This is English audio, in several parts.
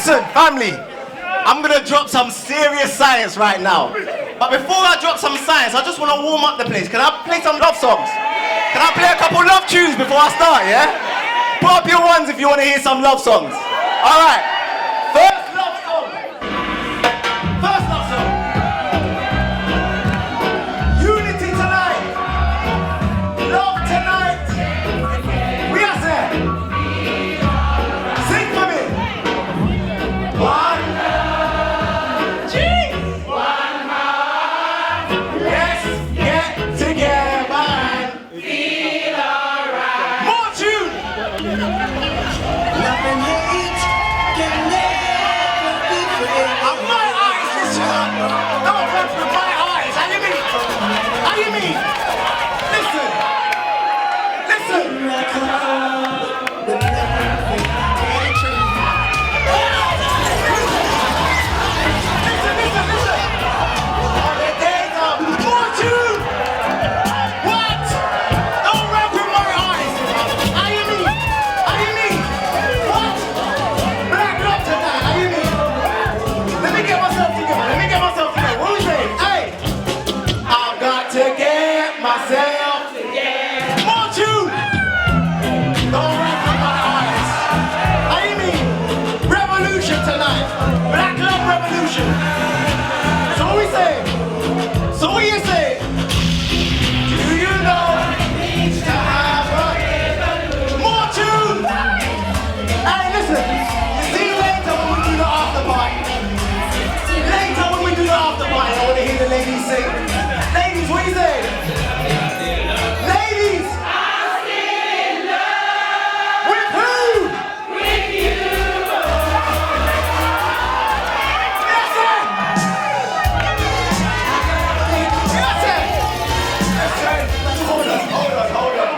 Listen, family, I'm gonna drop some serious science right now. But before I drop some science, I just wanna warm up the place. Can I play some love songs? Can I play a couple love tunes before I start, yeah? Put up your ones if you wanna hear some love songs. All right, first love song. First love song. Unity tonight. Love tonight. We are there. Sing for me. One. One heart. Let's get together and feel alright. More tune. Love and hate can never be free. My eyes, listen. Don't run with my eyes. How you mean? How you mean? Listen. Listen. Ladies, say, ladies, what do you say? Ladies, I'm still in love. With who? With you. That's it. That's it. That's it. Hold on.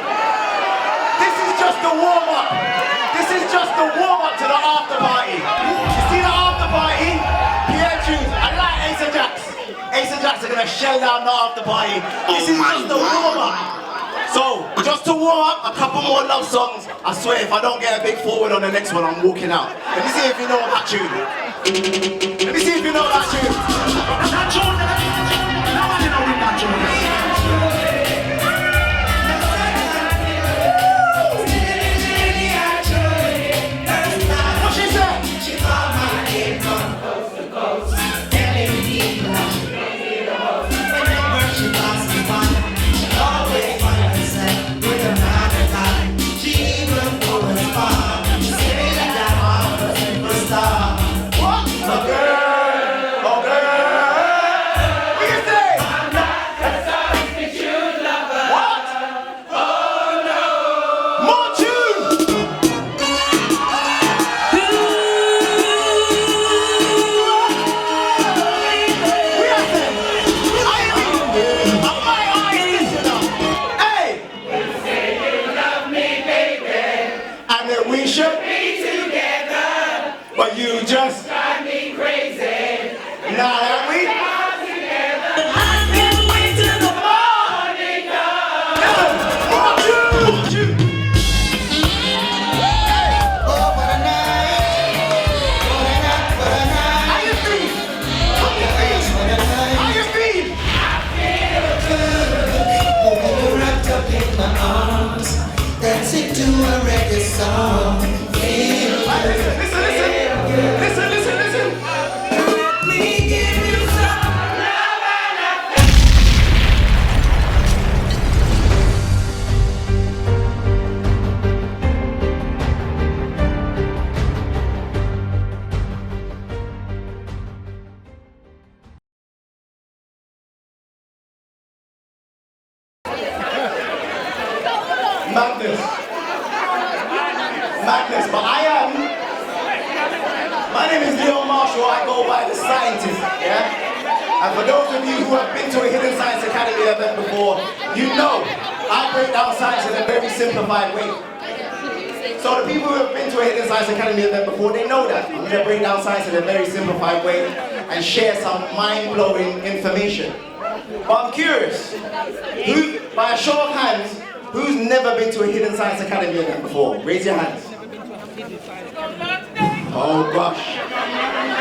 This is just the warm up. This is just the warm up to the after party. You see the after party? Yeah, choose. I like Ace and Jacks. Ace and Jacks are gonna shell down the after party. This is just the warm up. So, just to warm up, a couple more love songs. I swear, if I don't get a big forward on the next one, I'm walking out. Let me see if you know that tune. Let me see if you know that tune. That tune. Nobody knows that tune. Madness, but my name is Leon Marshall, I go by the scientist, yeah? And for those of you who have been to a Hidden Science Academy event before, you know I break down science in a very simplified way. So the people who have been to a Hidden Science Academy event before, they know that. I'm going to break down science in a very simplified way and share some mind-blowing information. But I'm curious, who, by a show of hands, who's never been to a Hidden Science Academy event before? Raise your hands. Oh gosh.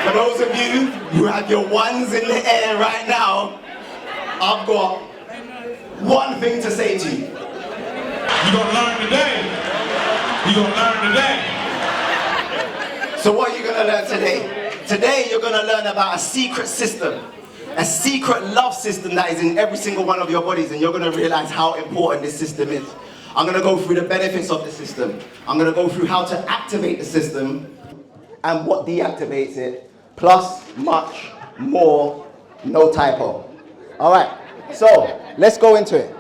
For those of you who have your ones in the air right now, I've got one thing to say to you. You're gonna learn today. You're gonna learn today. So what are you gonna learn today? Today you're gonna learn about a secret system, a secret love system that is in every single one of your bodies, and you're gonna realize how important this system is. I'm gonna go through the benefits of the system. I'm gonna go through how to activate the system and what deactivates it, plus much more, no typo. All right, so let's go into it.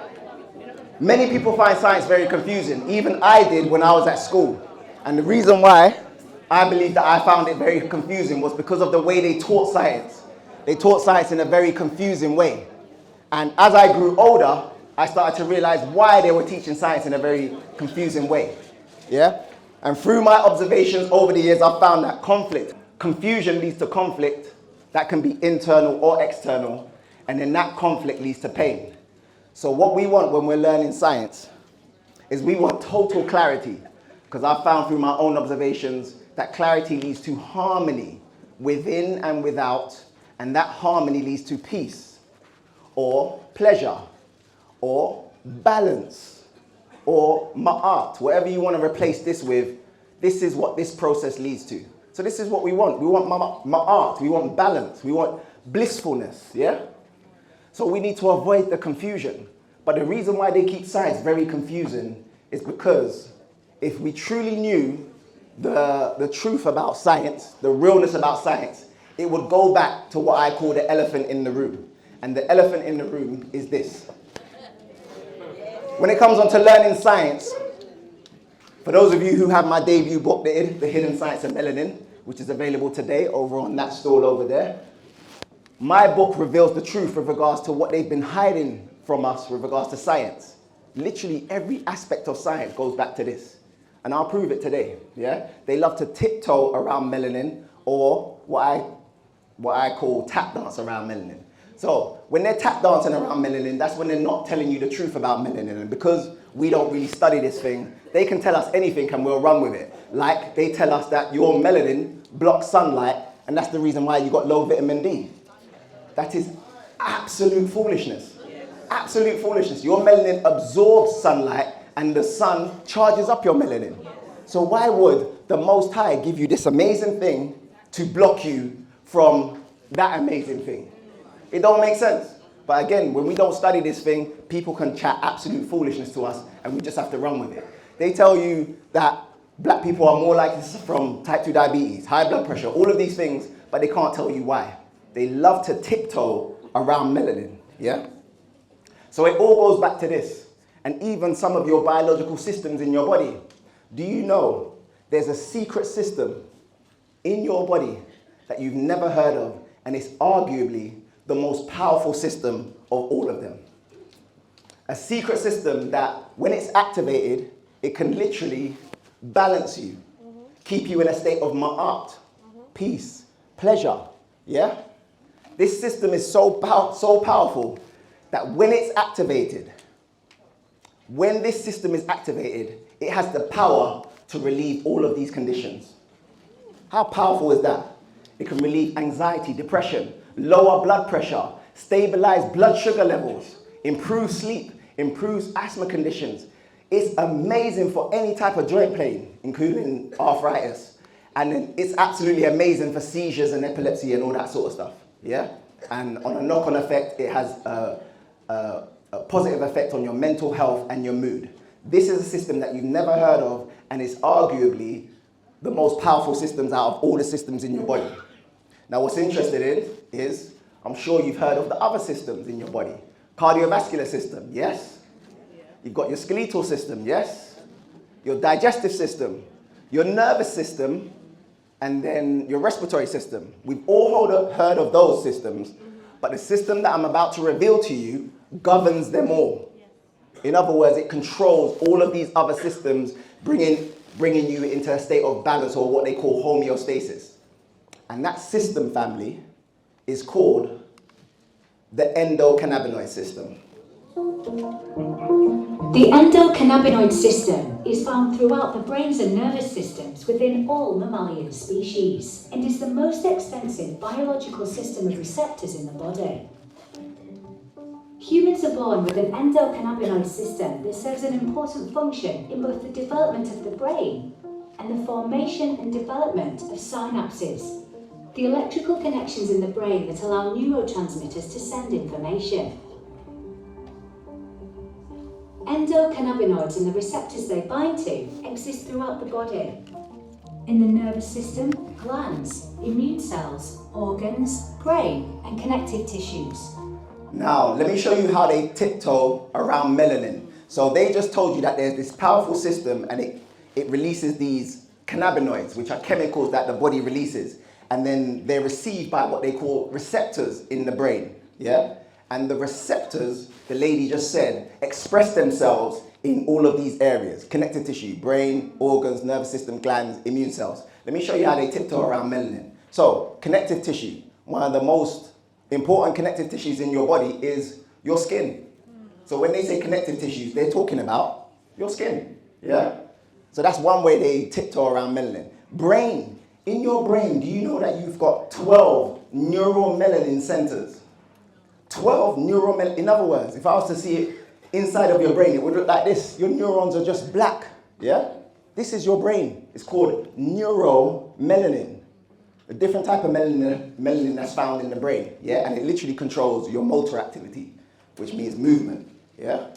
Many people find science very confusing. Even I did when I was at school. And the reason why I believe that I found it very confusing was because of the way they taught science. They taught science in a very confusing way. And as I grew older, I started to realize why they were teaching science in a very confusing way. Yeah? And through my observations over the years, I've found that confusion leads to conflict that can be internal or external, and then that conflict leads to pain. So what we want when we're learning science is we want total clarity, because I've found through my own observations that clarity leads to harmony within and without, and that harmony leads to peace, or pleasure, or balance, or ma'at, whatever you want to replace this with. This is what this process leads to. So this is what we want. We want ma'at, we want balance, we want blissfulness, yeah? So we need to avoid the confusion. But the reason why they keep science very confusing is because if we truly knew the truth about science, the realness about science, it would go back to what I call the elephant in the room. And the elephant in the room is this. When it comes on to learning science, for those of you who have my debut book, The Hidden Science of Melanin, which is available today over on that stall over there, my book reveals the truth with regards to what they've been hiding from us with regards to science. Literally every aspect of science goes back to this. And I'll prove it today, yeah? They love to tiptoe around melanin, or what I call tap dance around melanin. So when they're tap dancing around melanin, that's when they're not telling you the truth about melanin. And because we don't really study this thing, they can tell us anything and we'll run with it. Like they tell us that your melanin blocks sunlight, and that's the reason why you got low vitamin D. That is absolute foolishness. Absolute foolishness. Your melanin absorbs sunlight and the sun charges up your melanin. So why would the Most High give you this amazing thing to block you from that amazing thing? It don't make sense. But again, when we don't study this thing, people can chat absolute foolishness to us and we just have to run with it. They tell you that black people are more likely to suffer from type 2 diabetes, high blood pressure, all of these things, but they can't tell you why. They love to tiptoe around melanin, yeah? So it all goes back to this. And even some of your biological systems in your body. Do you know there's a secret system in your body that you've never heard of, and it's arguably the most powerful system of all of them? A secret system that when it's activated, it can literally balance you, keep you in a state of ma'at, peace, pleasure, yeah? This system is so powerful that when it's activated, when this system is activated, it has the power to relieve all of these conditions. How powerful is that? It can relieve anxiety, depression, lower blood pressure, stabilize blood sugar levels, improve sleep, improves asthma conditions. It's amazing for any type of joint pain, including arthritis. And then it's absolutely amazing for seizures and epilepsy and all that sort of stuff. Yeah? And on a knock-on effect, it has a positive effect on your mental health and your mood. This is a system that you've never heard of, and it's arguably the most powerful systems out of all the systems in your body. Now, what's interesting is, I'm sure you've heard of the other systems in your body. Cardiovascular system, yes. You've got your skeletal system, yes. Your digestive system, your nervous system, and then your respiratory system. We've all heard of those systems, but the system that I'm about to reveal to you governs them all. In other words, it controls all of these other systems, bringing you into a state of balance, or what they call homeostasis. And that system, family, is called the endocannabinoid system. The endocannabinoid system is found throughout the brains and nervous systems within all mammalian species and is the most extensive biological system of receptors in the body. Humans are born with an endocannabinoid system that serves an important function in both the development of the brain and the formation and development of synapses, the electrical connections in the brain that allow neurotransmitters to send information. Endocannabinoids and the receptors they bind to exist throughout the body. In the nervous system, glands, immune cells, organs, brain, and connective tissues. Now, let me show you how they tiptoe around melanin. So they just told you that there's this powerful system and it releases these cannabinoids, which are chemicals that the body releases. And then they're received by what they call receptors in the brain, yeah? And the receptors, the lady just said, express themselves in all of these areas: connective tissue, brain, organs, nervous system, glands, immune cells. Let me show you how they tiptoe around melanin. So, connective tissue, one of the most important connective tissues in your body is your skin. So when they say connective tissues, they're talking about your skin, yeah? So that's one way they tiptoe around melanin. Brain, in your brain, do you know that you've got 12 neuromelanin centers? 12 neuromelanin, in other words, if I was to see it inside of your brain, it would look like this. Your neurons are just black, yeah? This is your brain. It's called neuromelanin. A different type of melanin that's found in the brain, yeah? And it literally controls your motor activity, which means movement, yeah?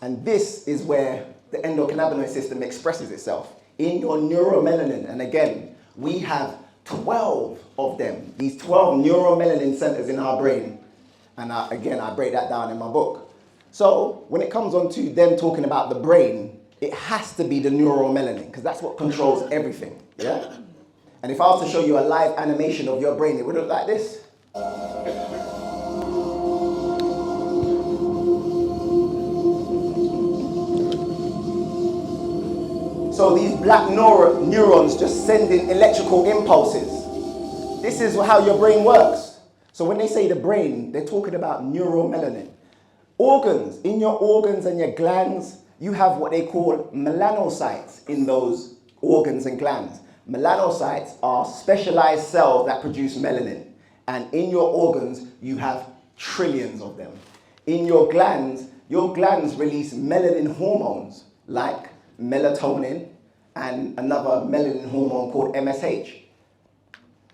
And this is where the endocannabinoid system expresses itself, in your neuromelanin. And again, we have 12 of them, these 12 neuromelanin centers in our brain. And again, I break that down in my book. So when it comes on to them talking about the brain, it has to be the neuromelanin, because that's what controls everything, yeah? And if I was to show you a live animation of your brain, it would look like this. So these black neurons just sending electrical impulses. This is how your brain works. So when they say the brain, they're talking about neuromelanin. Organs, in your organs and your glands, you have what they call melanocytes in those organs and glands. Melanocytes are specialized cells that produce melanin. And in your organs, you have trillions of them. In your glands release melanin hormones like melatonin and another melanin hormone called MSH.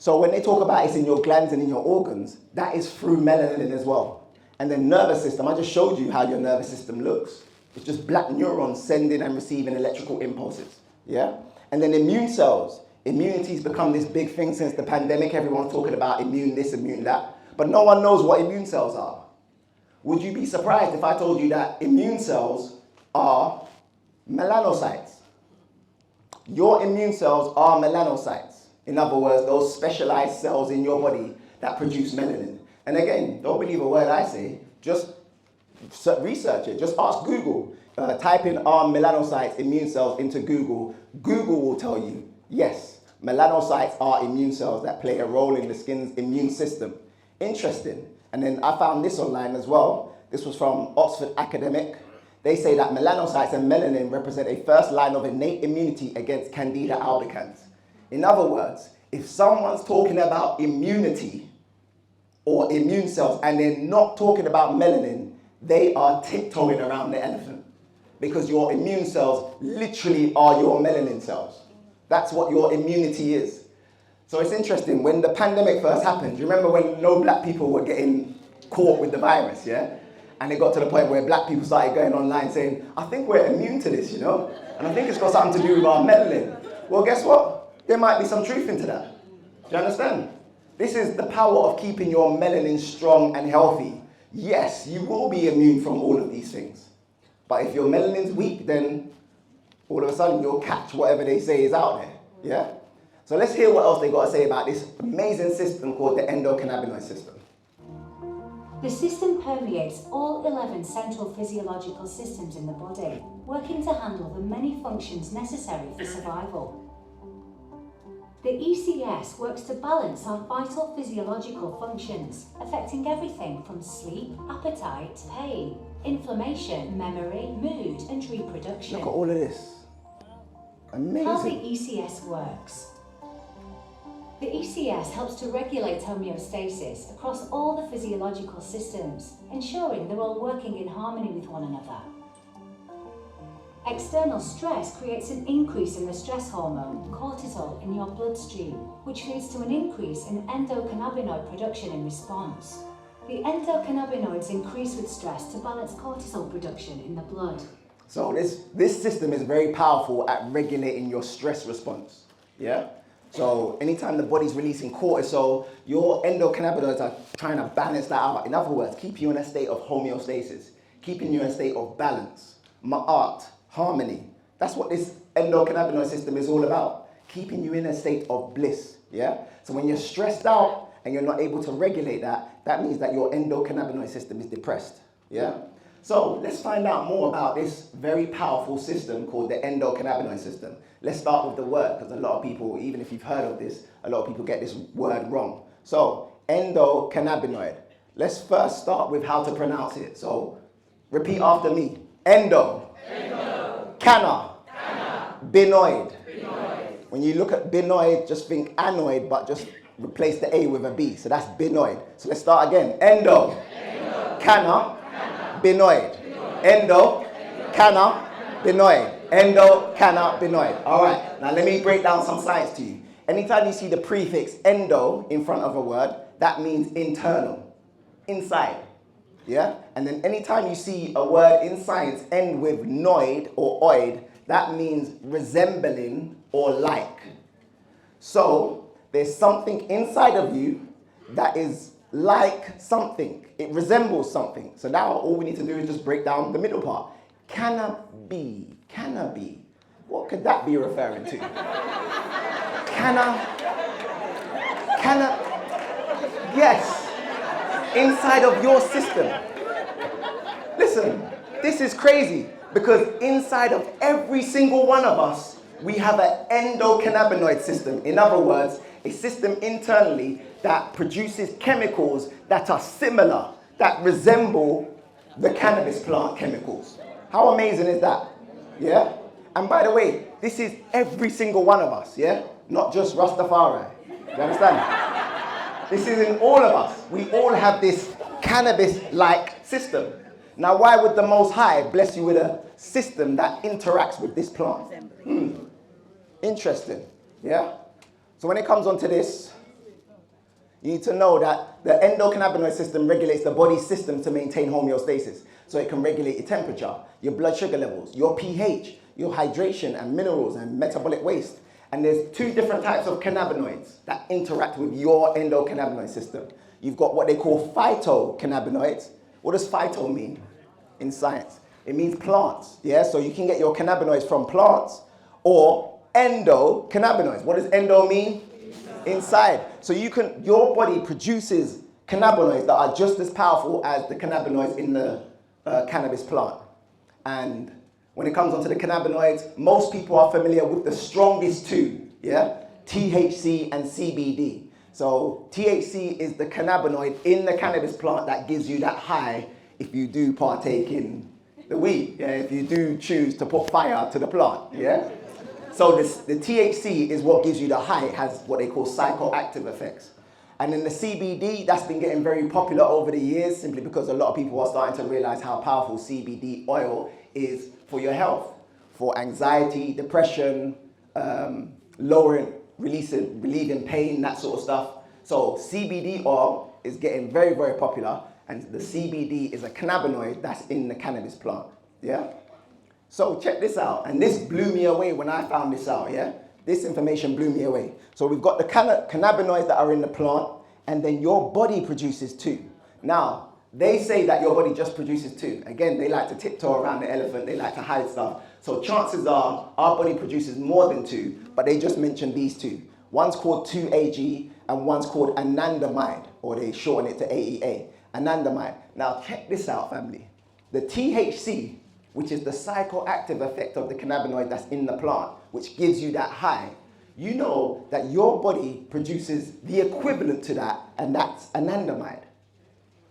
So when they talk about it's in your glands and in your organs, that is through melanin as well. And then nervous system, I just showed you how your nervous system looks. It's just black neurons sending and receiving electrical impulses, yeah? And then immune cells. Immunity's become this big thing since the pandemic. Everyone's talking about immune this, immune that. But no one knows what immune cells are. Would you be surprised if I told you that immune cells are melanocytes? Your immune cells are melanocytes. In other words, those specialized cells in your body that produce melanin. And again, don't believe a word I say, just research it. Just ask Google. Type in are melanocytes immune cells into Google. Google will tell you, yes, melanocytes are immune cells that play a role in the skin's immune system. Interesting. And then I found this online as well. This was from Oxford Academic. They say that melanocytes and melanin represent a first line of innate immunity against Candida albicans. In other words, if someone's talking about immunity or immune cells and they're not talking about melanin, they are tiptoeing around the elephant, because your immune cells literally are your melanin cells. That's what your immunity is. So it's interesting, when the pandemic first happened, do you remember when no black people were getting caught with the virus, yeah? And it got to the point where black people started going online saying, I think we're immune to this, you know? And I think it's got something to do with our melanin. Well, guess what? There might be some truth into that. Do you understand? This is the power of keeping your melanin strong and healthy. Yes, you will be immune from all of these things. But if your melanin's weak, then all of a sudden you'll catch whatever they say is out there, yeah? So let's hear what else they got to say about this amazing system called the endocannabinoid system. The system permeates all 11 central physiological systems in the body, working to handle the many functions necessary for survival. The ECS works to balance our vital physiological functions, affecting everything from sleep, appetite, pain, inflammation, memory, mood, and reproduction. Look at all of this. Amazing. How the ECS works. The ECS helps to regulate homeostasis across all the physiological systems, ensuring they're all working in harmony with one another. External stress creates an increase in the stress hormone, cortisol, in your bloodstream, which leads to an increase in endocannabinoid production in response. The endocannabinoids increase with stress to balance cortisol production in the blood. So this system is very powerful at regulating your stress response, yeah? So anytime the body's releasing cortisol, your endocannabinoids are trying to balance that out. In other words, keep you in a state of homeostasis, keeping you in a state of balance, ma'at, harmony. That's what this endocannabinoid system is all about, keeping you in a state of bliss, yeah? So when you're stressed out and you're not able to regulate that, that means that your endocannabinoid system is depressed, yeah? So let's find out more about this very powerful system called the endocannabinoid system. Let's start with the word, because a lot of people, even if you've heard of this, a lot of people get this word wrong. So endocannabinoid. Let's first start with how to pronounce it. So repeat after me. Endo. Endo. Canna. Canna. Binoid. Binoid. When you look at binoid, just think anoid, but just replace the A with a B. So that's binoid. So let's start again. Endo. Endo. Canna. Binoid. Endo, canna, binoid. Endo, canna, binoid. All right, now let me break down some science to you. Anytime you see the prefix endo in front of a word, that means internal, inside, yeah? And then anytime you see a word in science end with noid or oid, that means resembling or like. So there's something inside of you that is like something. It resembles something. So now all we need to do is just break down the middle part. Cannabis. What could that be referring to? Yes. Inside of your system. Listen, this is crazy because inside of every single one of us, we have an endocannabinoid system. In other words, a system internally that produces chemicals that are similar, that resemble the cannabis plant chemicals. How amazing is that? Yeah? And by the way, this is every single one of us, yeah? Not just Rastafari. You understand? This is in all of us. We all have this cannabis-like system. Now, why would the Most High bless you with a system that interacts with this plant? Interesting, yeah? So when it comes onto this, you need to know that the endocannabinoid system regulates the body's system to maintain homeostasis. So it can regulate your temperature, your blood sugar levels, your pH, your hydration and minerals and metabolic waste. And there's two different types of cannabinoids that interact with your endocannabinoid system. You've got what they call phytocannabinoids. What does phyto mean in science? It means plants, yeah? So you can get your cannabinoids from plants or endocannabinoids. What does endo mean? Inside. So your body produces cannabinoids that are just as powerful as the cannabinoids in the cannabis plant. And when it comes onto the cannabinoids, most people are familiar with the strongest two, yeah? THC and CBD. So THC is the cannabinoid in the cannabis plant that gives you that high if you do partake in the weed, yeah? If you do choose to put fire to the plant, yeah? So the THC is what gives you the high. It has what they call psychoactive effects. And then the CBD, that's been getting very popular over the years simply because a lot of people are starting to realize how powerful CBD oil is for your health, for anxiety, depression, relieving pain, that sort of stuff. So CBD oil is getting very, very popular, and the CBD is a cannabinoid that's in the cannabis plant, yeah? So check this out, and this blew me away when I found this out, yeah? This information blew me away. So we've got the cannabinoids that are in the plant, and then your body produces two. Now, they say that your body just produces two. Again, they like to tiptoe around the elephant, they like to hide stuff. So chances are our body produces more than two, but they just mentioned these two. One's called 2-AG, and one's called anandamide, or they shorten it to AEA, anandamide. Now check this out, family. The THC, which is the psychoactive effect of the cannabinoid that's in the plant, which gives you that high, you know that your body produces the equivalent to that, and that's anandamide.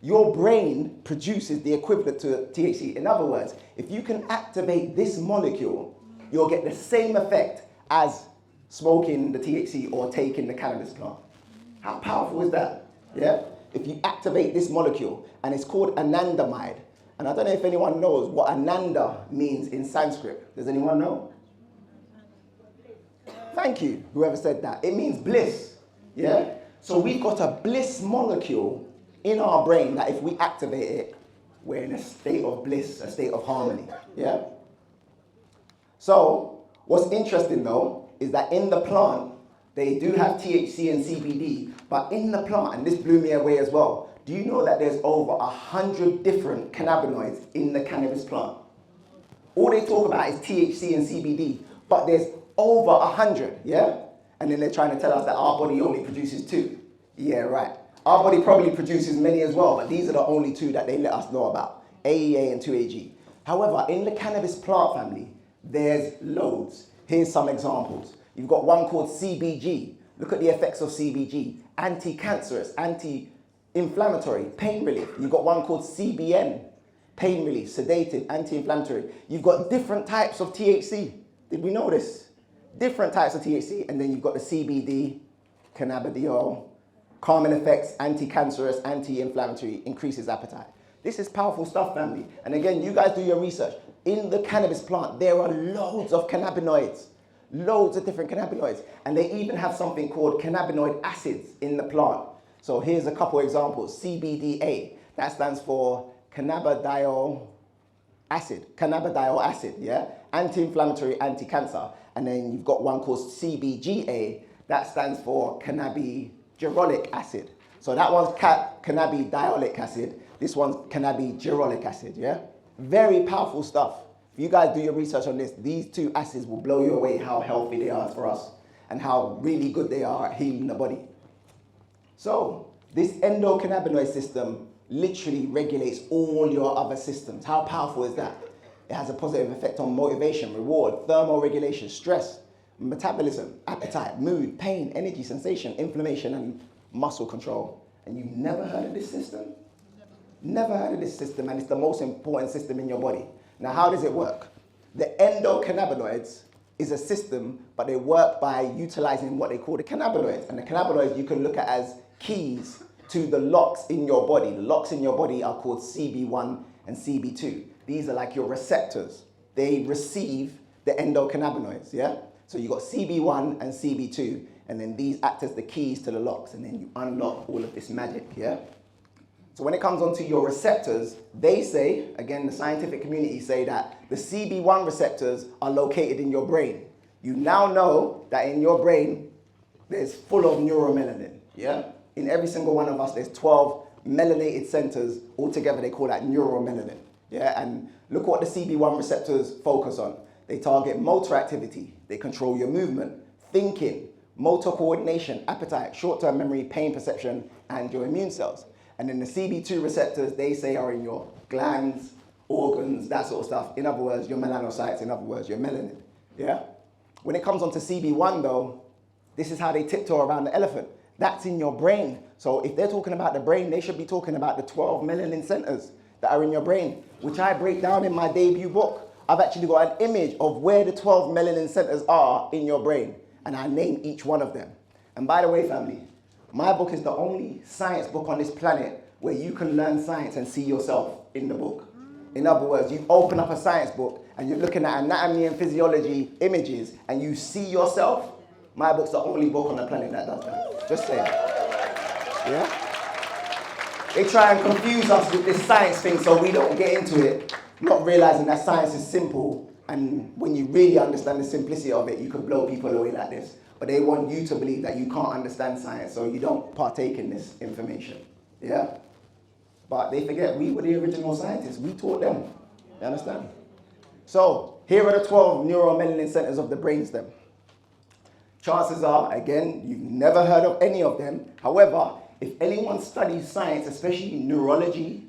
your brain produces the equivalent to THC. In other words, if you can activate this molecule, you'll get the same effect as smoking the THC or taking the cannabis plant. How powerful is that? Yeah? If you activate this molecule, and it's called anandamide. And I don't know if anyone knows what ananda means in Sanskrit. Does anyone know? Thank you, whoever said that. It means bliss. Yeah? So we've got a bliss molecule in our brain that if we activate it, we're in a state of bliss, a state of harmony. Yeah? So what's interesting though is that in the plant, they do have THC and CBD, but in the plant, and this blew me away as well, do you know that there's over 100 different cannabinoids in the cannabis plant? All they talk about is THC and CBD, but there's over 100, yeah? And then they're trying to tell us that our body only produces 2. Yeah, right. Our body probably produces many as well, but these are the only 2 that they let us know about, AEA and 2AG. However, in the cannabis plant family, there's loads. Here's some examples. You've got one called CBG. Look at the effects of CBG. Anti-cancerous, anti-inflammatory, pain relief. You've got one called CBN, pain relief, sedative, anti-inflammatory. You've got different types of THC. Did we know this? Different types of THC. And then you've got the CBD, cannabidiol, calming effects, anti-cancerous, anti-inflammatory, increases appetite. This is powerful stuff, family. And again, you guys do your research. In the cannabis plant, there are loads of cannabinoids. Loads of different cannabinoids. And they even have something called cannabinoid acids in the plant. So here's a couple examples. CBDA, that stands for cannabidiol acid, yeah? Anti-inflammatory, anti-cancer. And then you've got one called CBGA, that stands for cannabigerolic acid. So that one's cannabidiolic acid, this one's cannabigerolic acid, yeah? Very powerful stuff. If you guys do your research on this, these 2 acids will blow you away how healthy they are for us and how really good they are at healing the body. So this endocannabinoid system literally regulates all your other systems. How powerful is that? It has a positive effect on motivation, reward, thermoregulation, stress, metabolism, appetite, mood, pain, energy, sensation, inflammation, and muscle control. And you've never heard of this system? Never heard of this system, and it's the most important system in your body. Now, how does it work? The endocannabinoids is a system, but they work by utilizing what they call the cannabinoids. And the cannabinoids you can look at as keys to the locks in your body. The locks in your body are called CB1 and CB2. These are like your receptors. They receive the endocannabinoids, yeah? So you got CB1 and CB2, and then these act as the keys to the locks, and then you unlock all of this magic, yeah? So when it comes onto your receptors, they say, again, the scientific community say that the CB1 receptors are located in your brain. You now know that in your brain, there's full of neuromelanin, yeah? In every single one of us, there's 12 melanated centers. Altogether, they call that neuromelanin, yeah? And look what the CB1 receptors focus on. They target motor activity. They control your movement, thinking, motor coordination, appetite, short-term memory, pain perception, and your immune cells. And then the CB2 receptors, they say, are in your glands, organs, that sort of stuff. In other words, your melanocytes, in other words, your melanin, yeah? When it comes onto CB1 though, this is how they tiptoe around the elephant. That's in your brain. So if they're talking about the brain, they should be talking about the 12 melanin centers that are in your brain, which I break down in my debut book. I've actually got an image of where the 12 melanin centers are in your brain, and I name each one of them. And by the way, family, my book is the only science book on this planet where you can learn science and see yourself in the book. In other words, you open up a science book and you're looking at anatomy and physiology images and you see yourself. My book's the only book on the planet that does that. Just saying. Yeah? They try and confuse us with this science thing so we don't get into it, not realizing that science is simple, and when you really understand the simplicity of it, you can blow people away like this. But they want you to believe that you can't understand science, so you don't partake in this information. Yeah? But they forget we were the original scientists. We taught them. You understand? So here are the 12 neuromelanin centers of the brainstem. Chances are, again, you've never heard of any of them. However, if anyone studies science, especially neurology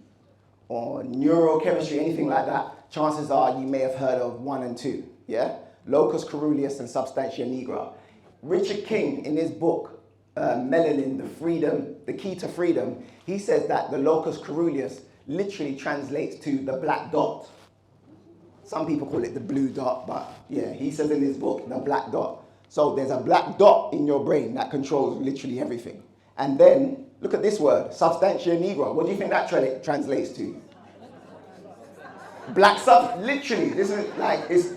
or neurochemistry, anything like that, chances are you may have heard of 1 and 2. Yeah? Locus coeruleus and substantia nigra. Richard King, in his book, melanin, the freedom, the key to freedom, he says that the locus coeruleus literally translates to the black dot. Some people call it the blue dot, but yeah, he says in his book, the black dot. So there's a black dot in your brain that controls literally everything. And then, look at this word, substantia nigra. What do you think that translates to? Black literally, this is like, it's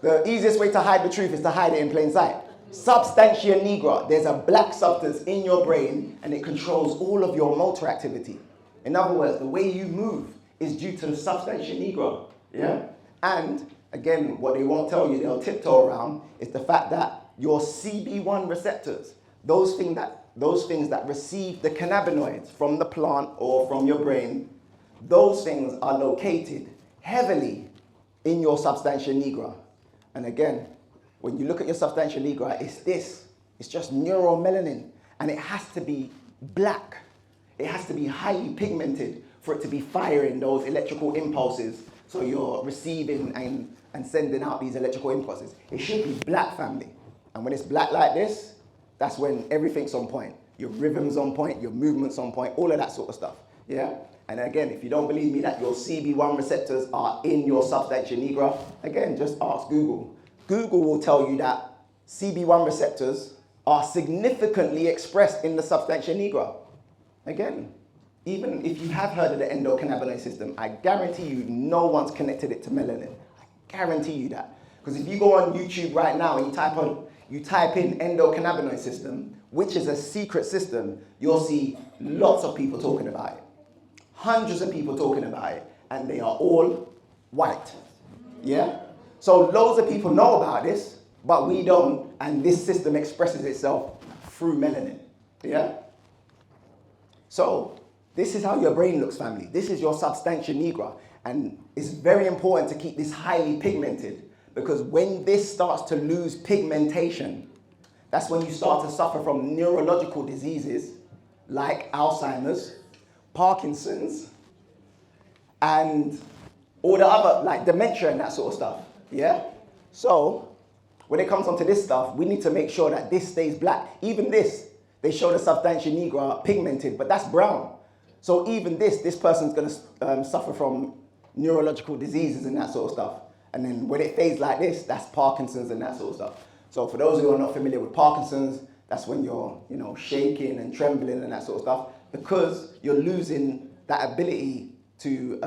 the easiest way to hide the truth is to hide it in plain sight. Substantia nigra, there's a black substance in your brain and it controls all of your motor activity. In other words, the way you move is due to the substantia nigra, yeah? And again, what they won't tell you, they'll tiptoe around, is the fact that your CB1 receptors, those things that receive the cannabinoids from the plant or from your brain, those things are located heavily in your substantia nigra. And again, when you look at your substantia nigra, it's just neuromelanin, and it has to be black. It has to be highly pigmented for it to be firing those electrical impulses. So you're receiving and sending out these electrical impulses. It should be black, family. And when it's black like this, that's when everything's on point. Your rhythm's on point, your movement's on point, all of that sort of stuff, yeah? And again, if you don't believe me that your CB1 receptors are in your substantia nigra, again, just ask Google. Google will tell you that CB1 receptors are significantly expressed in the substantia nigra. Again, even if you have heard of the endocannabinoid system, I guarantee you no one's connected it to melanin. I guarantee you that. Because if you go on YouTube right now and you type in endocannabinoid system, which is a secret system, you'll see lots of people talking about it. Hundreds of people talking about it, and they are all white, yeah? So loads of people know about this, but we don't, and this system expresses itself through melanin, yeah? So this is how your brain looks, family. This is your substantia nigra, and it's very important to keep this highly pigmented, because when this starts to lose pigmentation, that's when you start to suffer from neurological diseases like Alzheimer's, Parkinson's, and all the other, like dementia and that sort of stuff, yeah? So, when it comes onto this stuff, we need to make sure that this stays black. Even this, they show the substantia nigra pigmented, but that's brown. So even this person's gonna suffer from neurological diseases and that sort of stuff. And then when it fades like this, that's Parkinson's and that sort of stuff. So for those who are not familiar with Parkinson's, that's when you're, shaking and trembling and that sort of stuff, because you're losing that ability to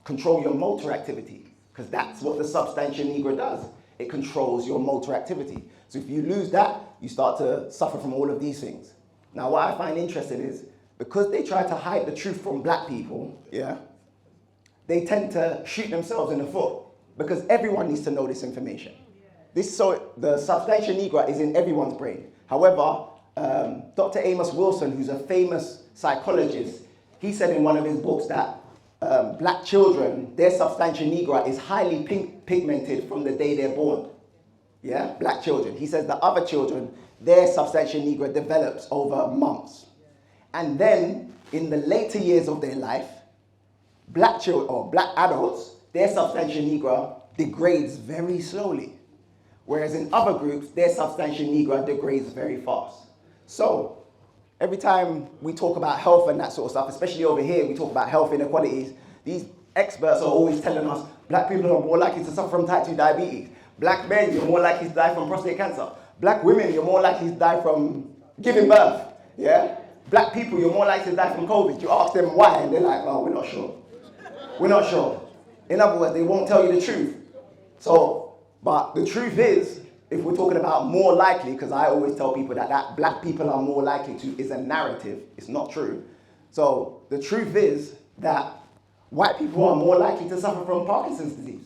control your motor activity, because that's what the substantia nigra does. It controls your motor activity. So if you lose that, you start to suffer from all of these things. Now, what I find interesting is, because they try to hide the truth from black people, yeah, they tend to shoot themselves in the foot, because everyone needs to know this information. So the substantia nigra is in everyone's brain. However, Dr. Amos Wilson, who's a famous psychologist, he said in one of his books that black children, their substantia nigra is highly pigmented from the day they're born. Yeah, black children. He says the other children, their substantia nigra develops over months. And then in the later years of their life, black children or black adults, their substantia nigra degrades very slowly. Whereas in other groups, their substantia nigra degrades very fast. So every time we talk about health and that sort of stuff, especially over here, we talk about health inequalities, these experts are always telling us black people are more likely to suffer from type 2 diabetes. Black men, you're more likely to die from prostate cancer. Black women, you're more likely to die from giving birth. Yeah? Black people, you're more likely to die from COVID. You ask them why, and they're like, oh, we're not sure. We're not sure. In other words, they won't tell you the truth. So, but the truth is, if we're talking about more likely, because I always tell people that black people are more likely to is a narrative. It's not true. So the truth is that white people are more likely to suffer from Parkinson's disease.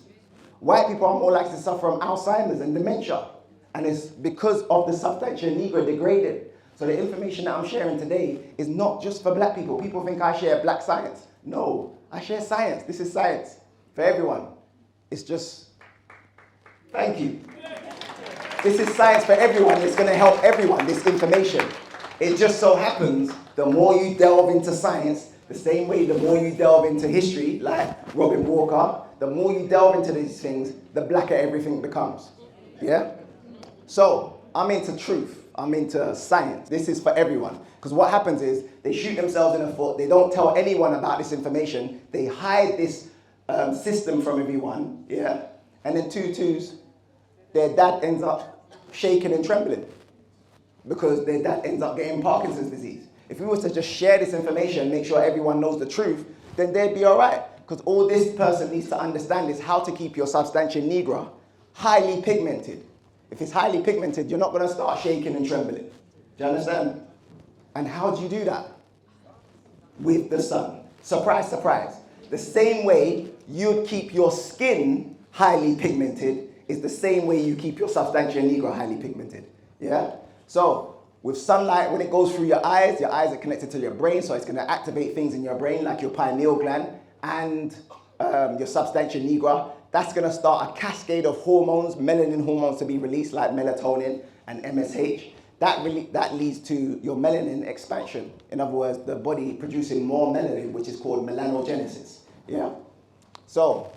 White people are more likely to suffer from Alzheimer's and dementia. And it's because of the substantia nigra degraded. So the information that I'm sharing today is not just for black people. People think I share black science. No, I share science. This is science for everyone. It's just, thank you. This is science for everyone. It's going to help everyone, this information. It just so happens, the more you delve into science, the same way the more you delve into history, like Robin Walker, the more you delve into these things, the blacker everything becomes. Yeah? So, I'm into truth. I'm into science. This is for everyone. Because what happens is they shoot themselves in the foot. They don't tell anyone about this information. They hide this system from everyone. Yeah. And then twos, their dad ends up shaking and trembling because their dad ends up getting Parkinson's disease. If we were to just share this information, make sure everyone knows the truth, then they'd be all right. Because all this person needs to understand is how to keep your substantia nigra highly pigmented. If it's highly pigmented, you're not going to start shaking and trembling. Do you understand? And how do you do that? With the sun. Surprise, surprise. The same way you'd keep your skin highly pigmented is the same way you keep your substantia nigra highly pigmented. Yeah? So, with sunlight, when it goes through your eyes are connected to your brain, so it's going to activate things in your brain like your pineal gland and your substantia nigra. That's going to start a cascade of hormones, melanin hormones to be released like melatonin and MSH. That leads to your melanin expansion. In other words, the body producing more melanin, which is called melanogenesis. Yeah? So,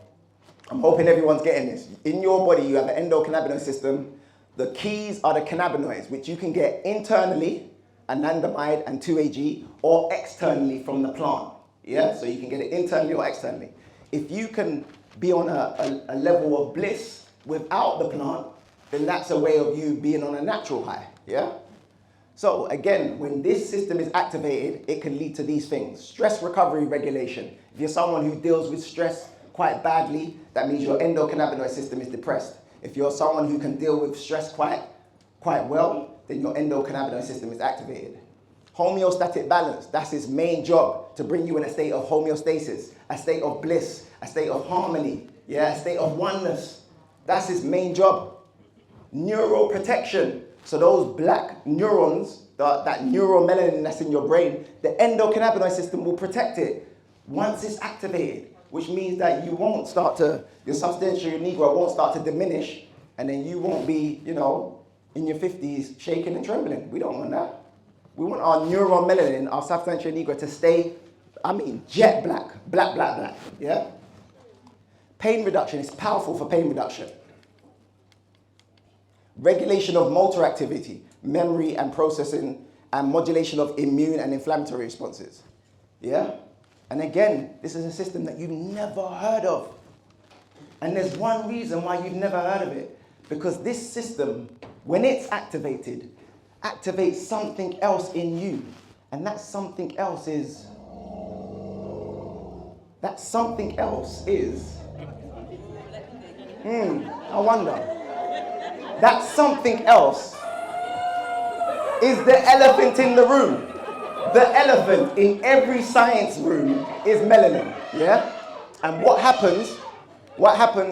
I'm hoping everyone's getting this. In your body, you have an endocannabinoid system. The keys are the cannabinoids, which you can get internally, anandamide and 2-AG, or externally from the plant. Yeah? So you can get it internally or externally. If you can be on a level of bliss without the plant, then that's a way of you being on a natural high. Yeah? So again, when this system is activated, it can lead to these things. Stress recovery regulation. If you're someone who deals with stress quite badly, that means your endocannabinoid system is depressed. If you're someone who can deal with stress quite well, then your endocannabinoid system is activated. Homeostatic balance, that's its main job, to bring you in a state of homeostasis, a state of bliss, a state of harmony, yeah, a state of oneness. That's its main job. Neuroprotection, so those black neurons, that neuromelanin that's in your brain, the endocannabinoid system will protect it once it's activated, which means that you won't start to, your substantia nigra won't start to diminish, and then you won't be, in your 50s shaking and trembling. We don't want that. We want our neuromelanin, our substantia nigra, to stay, jet black, yeah? Pain reduction is powerful for pain reduction. Regulation of motor activity, memory and processing, and modulation of immune and inflammatory responses, yeah? And again, this is a system that you've never heard of. And there's one reason why you've never heard of it. Because this system, when it's activated, activates something else in you. And that something else is... I wonder. That something else is the elephant in the room. The elephant in every science room is melanin, yeah? And what happens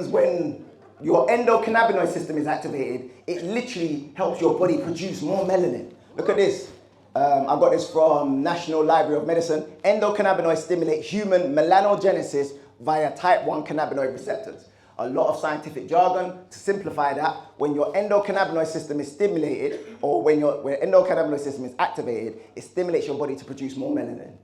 when your endocannabinoid system is activated, it literally helps your body produce more melanin. Look at this. I got this from National Library of Medicine. Endocannabinoids stimulate human melanogenesis via type 1 cannabinoid receptors. A lot of scientific jargon. To simplify that, when your endocannabinoid system is stimulated, or when your endocannabinoid system is activated, it stimulates your body to produce more melanin.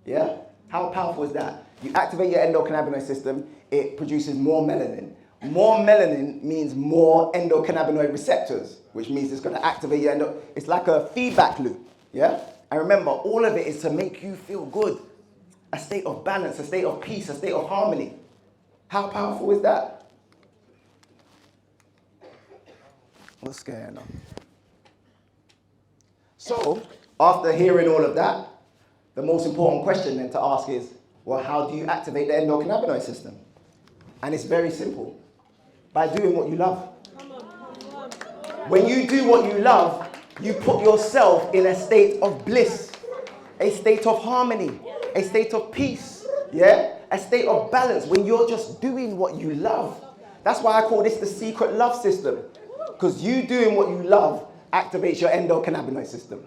Yeah? How powerful is that? You activate your endocannabinoid system, it produces more melanin. More melanin means more endocannabinoid receptors, which means it's going to activate your it's like a feedback loop. Yeah? And remember, all of it is to make you feel good. A state of balance, a state of peace, a state of harmony. How powerful is that? What's going on? So, after hearing all of that, the most important question then to ask is, well, how do you activate the endocannabinoid system? And it's very simple. By doing what you love. When you do what you love, you put yourself in a state of bliss, a state of harmony, a state of peace, yeah? A state of balance when you're just doing what you love. That's why I call this the secret love system. Because you doing what you love activates your endocannabinoid system.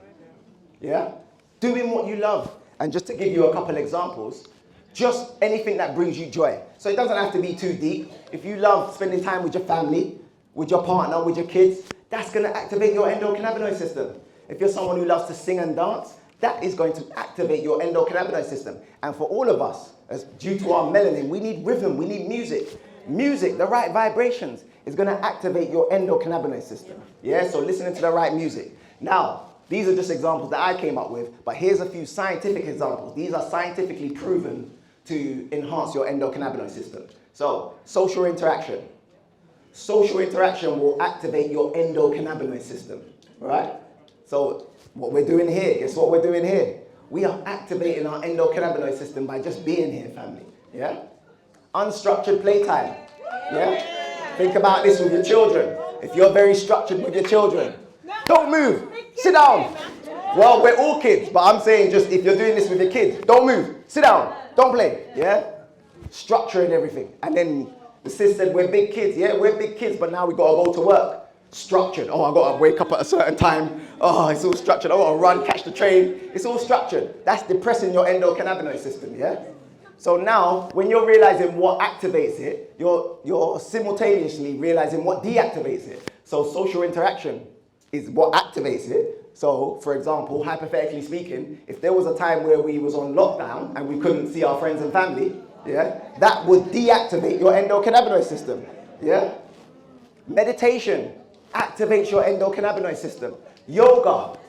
Yeah? Doing what you love. And just to give you a couple examples, just anything that brings you joy. So it doesn't have to be too deep. If you love spending time with your family, with your partner, with your kids, that's going to activate your endocannabinoid system. If you're someone who loves to sing and dance, that is going to activate your endocannabinoid system. And for all of us, as due to our melanin, we need rhythm, we need music. Music, the right vibrations, is going to activate your endocannabinoid system. Yeah, so listening to the right music. Now, these are just examples that I came up with, but here's a few scientific examples. These are scientifically proven to enhance your endocannabinoid system. So, social interaction. Social interaction will activate your endocannabinoid system, right? So, what we're doing here, guess what we're doing here? We are activating our endocannabinoid system by just being here, family, yeah? Unstructured playtime, yeah? Think about this with your children. If you're very structured with your children, don't move, sit down. Well, we're all kids, but I'm saying just if you're doing this with your kids, don't move, sit down, don't play, yeah? Structure and everything. And then the sis said, we're big kids, yeah, we're big kids, but now we gotta go to work. Structured. Oh, I gotta wake up at a certain time. Oh, it's all structured. I gotta run, catch the train. It's all structured. That's depressing your endocannabinoid system, yeah? So now, when you're realizing what activates it, you're simultaneously realizing what deactivates it. So social interaction is what activates it. So, for example, hypothetically speaking, if there was a time where we was on lockdown and we couldn't see our friends and family, yeah, that would deactivate your endocannabinoid system, yeah? Meditation activates your endocannabinoid system. Yoga,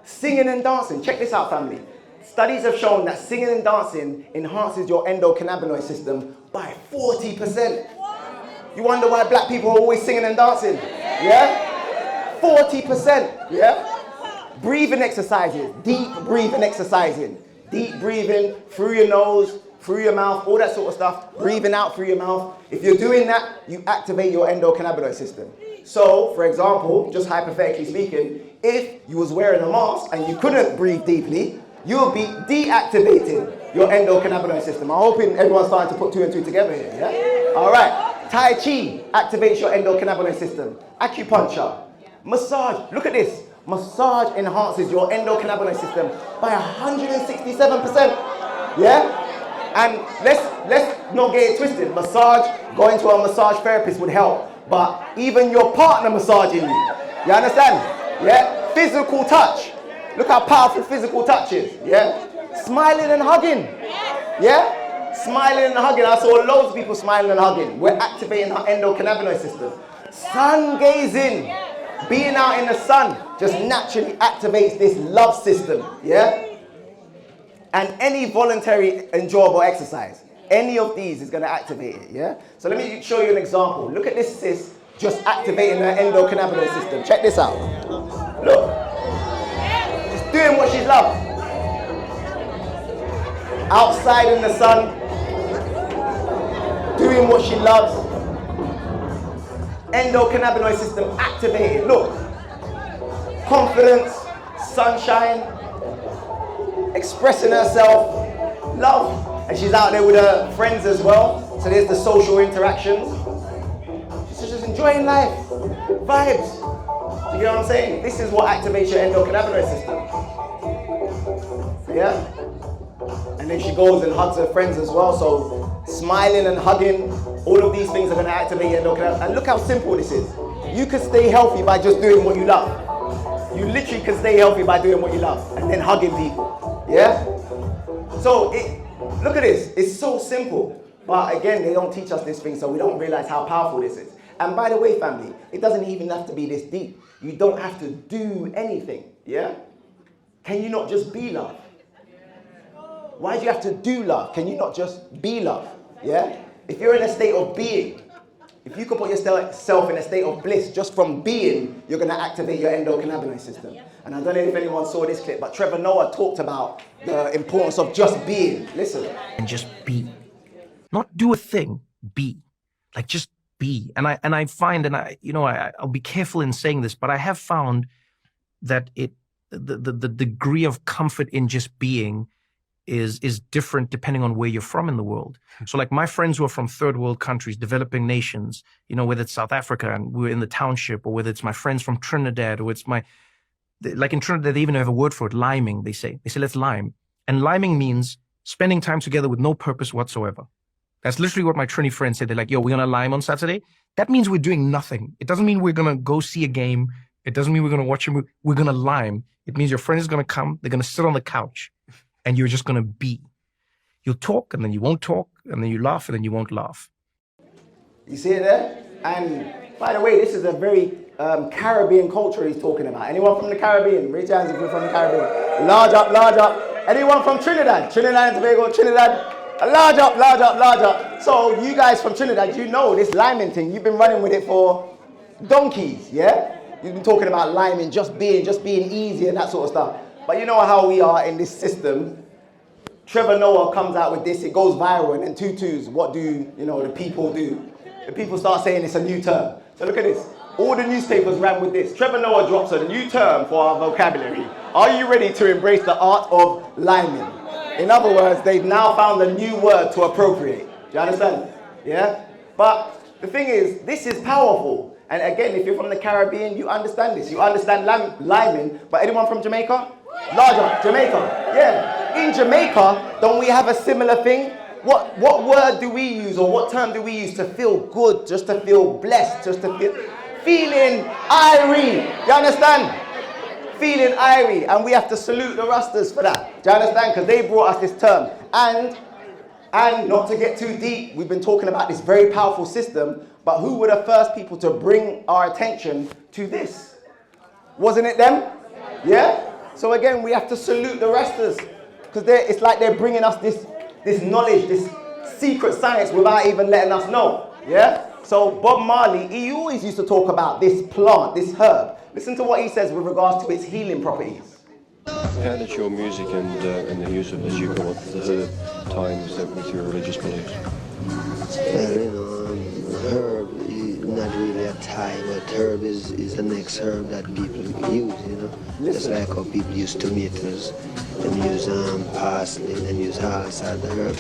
singing and dancing. Check this out, family. Studies have shown that singing and dancing enhances your endocannabinoid system by 40%. You wonder why black people are always singing and dancing? Yeah? 40%. Yeah? Breathing exercises, deep breathing exercising. Deep breathing through your nose, through your mouth, all that sort of stuff. Breathing out through your mouth. If you're doing that, you activate your endocannabinoid system. So, for example, just hypothetically speaking, if you was wearing a mask and you couldn't breathe deeply, you'll be deactivating your endocannabinoid system. I'm hoping everyone's starting to put 2 and 2 together here, yeah? All right. Tai Chi activates your endocannabinoid system. Acupuncture. Massage. Look at this. Massage enhances your endocannabinoid system by 167%. Yeah? And let's not get it twisted. Massage, going to a massage therapist would help. But even your partner massaging you. You understand? Yeah? Physical touch. Look how powerful physical touch is. Yeah? Smiling and hugging. Yeah? Smiling and hugging. I saw loads of people smiling and hugging. We're activating our endocannabinoid system. Sun gazing. Being out in the sun just naturally activates this love system. Yeah? And any voluntary enjoyable exercise. Any of these is going to activate it, yeah? So let me show you an example. Look at this sis just activating her endocannabinoid system. Check this out. Look. Just doing what she loves. Outside in the sun. Doing what she loves. Endocannabinoid system activated. Look. Confidence, sunshine, expressing herself, love. And she's out there with her friends as well. So there's the social interactions. She's just enjoying life. Vibes. Do you know what I'm saying? This is what activates your endocannabinoid system. Yeah? And then she goes and hugs her friends as well. So smiling and hugging, all of these things are going to activate your endocannabinoid. And look how simple this is. You can stay healthy by just doing what you love. You literally can stay healthy by doing what you love. And then hugging people. Yeah? So look at this, it's so simple. But again, they don't teach us this thing, so we don't realize how powerful this is. And by the way, family, it doesn't even have to be this deep. You don't have to do anything, yeah? Can you not just be love? Why do you have to do love? Can you not just be love, yeah? If you're in a state of being, if you can put yourself in a state of bliss just from being, you're going to activate your endocannabinoid system. And I don't know if anyone saw this clip, but Trevor Noah talked about the importance of just being. Listen. And just be. Not do a thing, be. Like just be. And I find, and I'll be careful in saying this, but I have found that the degree of comfort in just being is different depending on where you're from in the world. So like my friends who are from third world countries, developing nations, whether it's South Africa and we're in the township, or whether it's my friends from Trinidad, or it's like in Trinidad, they even have a word for it, liming, they say, let's lime. And liming means spending time together with no purpose whatsoever. That's literally what my Trini friends said. They're like, yo, we're going to lime on Saturday. That means we're doing nothing. It doesn't mean we're going to go see a game. It doesn't mean we're going to watch a movie. We're going to lime. It means your friend is going to come. They're going to sit on the couch and you're just going to be. You'll talk and then you won't talk, and then you laugh and then you won't laugh. You see it there? And by the way, this is a very Caribbean culture he's talking about. Anyone from the Caribbean? Raise your hands if you're from the Caribbean. Large up, large up. Anyone from Trinidad? Trinidad and Tobago, Trinidad. Large up, large up, large up. So you guys from Trinidad, you know this liming thing. You've been running with it for donkeys, yeah? You've been talking about liming, just being easy and that sort of stuff. But you know how we are in this system. Trevor Noah comes out with this, it goes viral, and then tutus, what do the people do? The people start saying it's a new term. So look at this. All the newspapers ran with this. Trevor Noah drops a new term for our vocabulary. Are you ready to embrace the art of liming? In other words, they've now found a new word to appropriate. Do you understand? Yeah? But the thing is, this is powerful. And again, if you're from the Caribbean, you understand this. You understand liming. But anyone from Jamaica? Larger, Jamaica. Yeah. In Jamaica, don't we have a similar thing? What word do we use, or what term do we use to feel good, just to feel blessed, just to feel... Feeling irie. You understand? Feeling irie. And we have to salute the Rastas for that. Do you understand? Because they brought us this term. And not to get too deep, we've been talking about this very powerful system, but who were the first people to bring our attention to this? Wasn't it them? Yeah? So again, we have to salute the Rastas. Because it's like they're bringing us this knowledge, this secret science without even letting us know. Yeah? So Bob Marley, he always used to talk about this plant, this herb. Listen to what he says with regards to its healing properties. How does your music and the use of the juke what the times with your religious beliefs? Well, herb is not really a tie, but herb is the next herb that people use, Just like how people use tomatoes, and use parsley, and use herbs as the herb.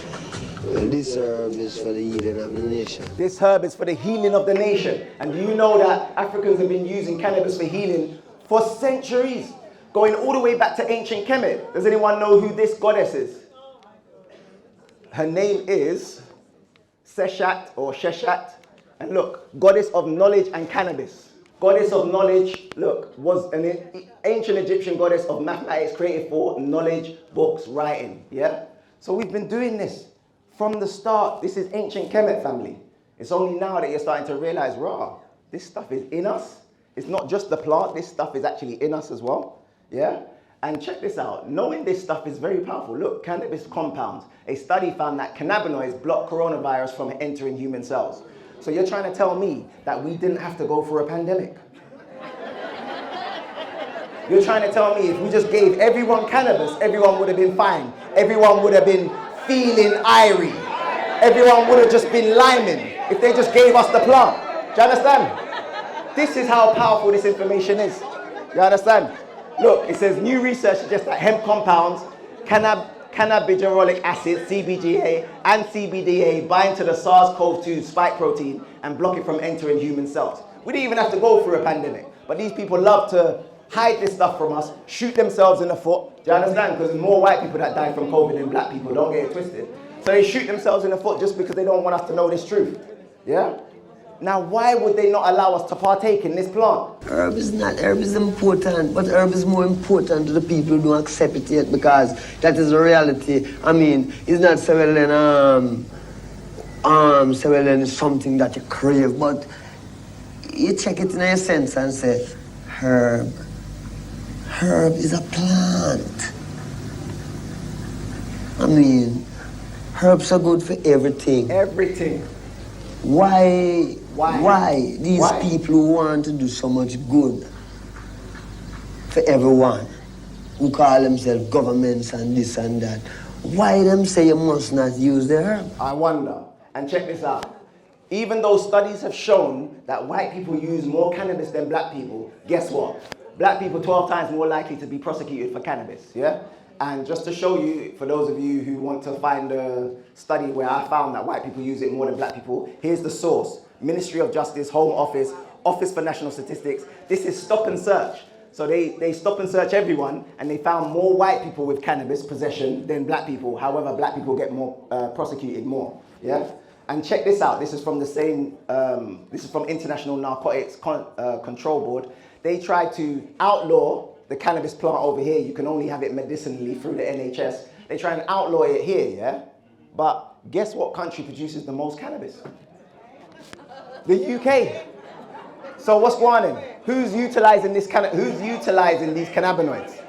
Well, this herb is for the healing of the nation. This herb is for the healing of the nation. And do you know that Africans have been using cannabis for healing for centuries? Going all the way back to ancient Kemet. Does anyone know who this goddess is? Her name is Seshat or Sheshat. And look, goddess of knowledge and cannabis. Goddess of knowledge, look, was an ancient Egyptian goddess of mathematics created for knowledge, books, writing. Yeah? So we've been doing this from the start. This is ancient Kemet, family. It's only now that you're starting to realize, this stuff is in us. It's not just the plant, this stuff is actually in us as well. Yeah? And check this out. Knowing this stuff is very powerful. Look, cannabis compounds. A study found that cannabinoids block coronavirus from entering human cells. So you're trying to tell me that we didn't have to go for a pandemic? You're trying to tell me if we just gave everyone cannabis, everyone would have been fine. Everyone would have been feeling irie. Everyone would have just been liming if they just gave us the plant. Do you understand? This is how powerful this information is. You understand? Look, it says new research suggests that hemp compounds, cannabidiolic acid, CBGA, and CBDA bind to the SARS-CoV-2 spike protein and block it from entering human cells. We didn't even have to go through a pandemic, but these people love to hide this stuff from us, shoot themselves in the foot. Do you understand? Because there's more white people that die from COVID than black people. Don't get it twisted. So they shoot themselves in the foot just because they don't want us to know this truth. Yeah? Now, why would they not allow us to partake in this plant? Herb is important, but herb is more important to the people who don't accept it yet, because that is the reality. I mean, it's not so well then, it's something that you crave, but you check it in a sense and say, herb is a plant. I mean, herbs are good for everything. Everything. Why these people who want to do so much good for everyone, who call themselves governments and this and that, why them say you must not use the herb? I wonder. And check this out. Even though studies have shown that white people use more cannabis than black people, guess what? Black people 12 times more likely to be prosecuted for cannabis, yeah? And just to show you, for those of you who want to find a study where I found that white people use it more than black people, here's the source. Ministry of Justice, Home Office, Office for National Statistics. This is stop and search. So they stop and search everyone, and they found more white people with cannabis possession than black people. However, black people get more prosecuted more, yeah? And check this out. This is from the same, this is from International Narcotics Control Board. They tried to outlaw the cannabis plant over here. You can only have it medicinally through the NHS. They try and outlaw it here, yeah? But guess what country produces the most cannabis? The UK. So what's going on? Who's utilizing these cannabinoids?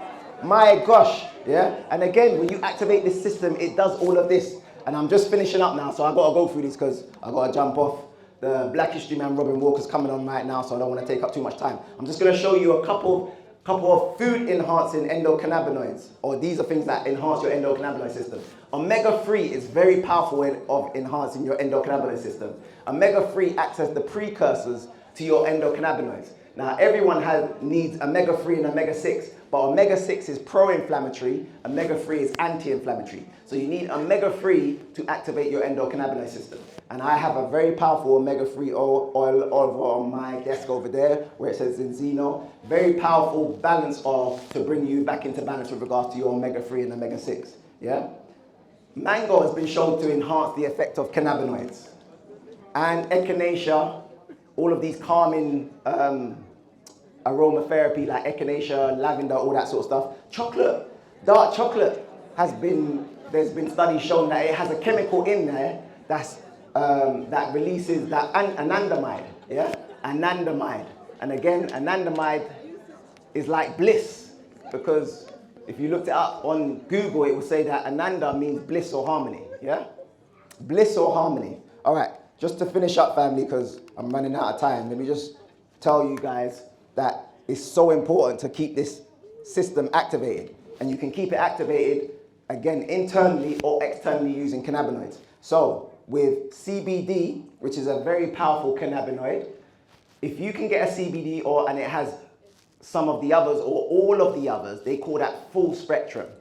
My gosh, yeah? And again, when you activate this system, it does all of this. And I'm just finishing up now, so I gotta go through this because I gotta jump off. The Black History Man, Robin Walker's coming on right now, so I don't want to take up too much time. I'm just gonna show you a couple of food enhancing endocannabinoids, or these are things that enhance your endocannabinoid system. Omega-3 is very powerful way of enhancing your endocannabinoid system. Omega-3 acts as the precursors to your endocannabinoids. Now, everyone needs omega-3 and omega-6, but omega-6 is pro-inflammatory, omega-3 is anti-inflammatory. So you need omega-3 to activate your endocannabinoid system. And I have a very powerful omega-3 oil over on my desk over there, where it says Enzino. Very powerful balance oil to bring you back into balance with regards to your omega-3 and omega-6, yeah? Mango has been shown to enhance the effect of cannabinoids. And echinacea, all of these calming aromatherapy like echinacea, lavender, all that sort of stuff. Chocolate, dark chocolate there's been studies showing that it has a chemical in there that releases that anandamide, yeah? Anandamide. And again, anandamide is like bliss, because if you looked it up on Google, it will say that ananda means bliss or harmony, yeah? Bliss or harmony. All right, just to finish up, family, because I'm running out of time, let me just tell you guys that it's so important to keep this system activated. And you can keep it activated, again, internally or externally using cannabinoids. So with CBD, which is a very powerful cannabinoid, if you can get a CBD oil and it has some of the others or all of the others, they call that full spectrum.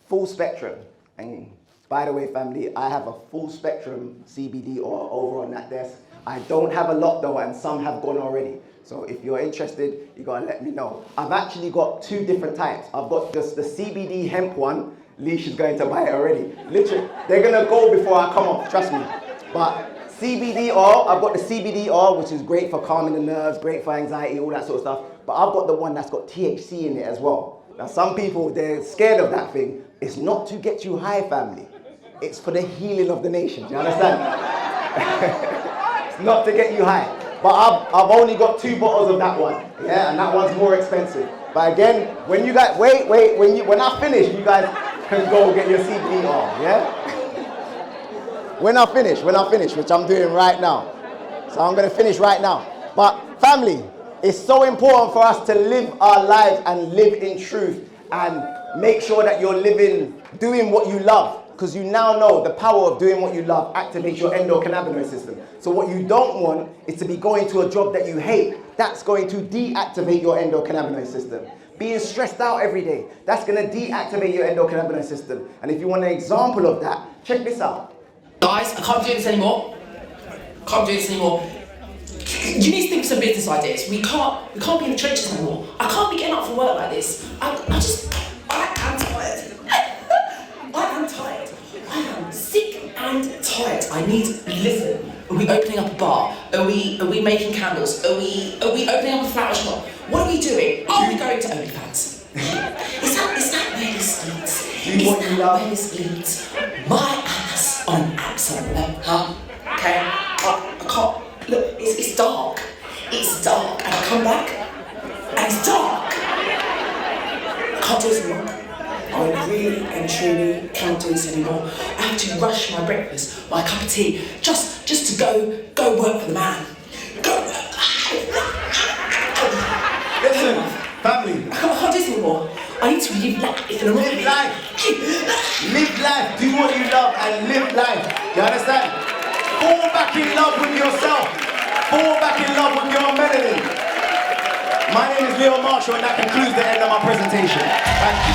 Full spectrum. And by the way, family, I have a full spectrum CBD oil over on that desk. I don't have a lot though, and some have gone already. So if you're interested, you gotta let me know. I've actually got two different types. I've got just the CBD hemp one. Leash is going to buy it already. Literally, they're gonna go before I come off, trust me. But CBD oil, I've got the CBD oil, which is great for calming the nerves, great for anxiety, all that sort of stuff. But I've got the one that's got THC in it as well. Now some people, they're scared of that thing. It's not to get you high, family. It's for the healing of the nation, do you understand? It's not to get you high. But I've only got 2 bottles of that one, yeah, and that one's more expensive. But again, when you guys, when I finish, you guys can go get your CBD oil, yeah? When I finish, which I'm doing right now. So I'm gonna finish right now. But family, it's so important for us to live our lives and live in truth and make sure that you're doing what you love. Because you now know the power of doing what you love activates your endocannabinoid system. So what you don't want is to be going to a job that you hate. That's going to deactivate your endocannabinoid system. Being stressed out every day, that's going to deactivate your endocannabinoid system. And if you want an example of that, check this out. Guys, I can't do this anymore. You need to think of some business ideas. We can't be in the trenches anymore. I can't be getting up for work like this. I am tired. I am tired. I am sick and tired. Listen, are we opening up a bar? Are we making candles? Are we opening up a flower shop? What are we doing? Are we going to OnlyFans? Is that where this leads? Do what you love. Where this leads? My ass on an absolute, okay? I can't, look, it's dark. It's dark, and I come back, and it's dark. I can't do this anymore. I really and truly can't do this anymore. I have to rush my breakfast, my cup of tea, just to go work for the man. Listen, family. I can't do this anymore. I need to live life. Live life. Live life. Do what you love and live life. You understand? Fall back in love with yourself. Fall back in love with your melanin. My name is Leo Marshall, and that concludes the end of my presentation. Thank you.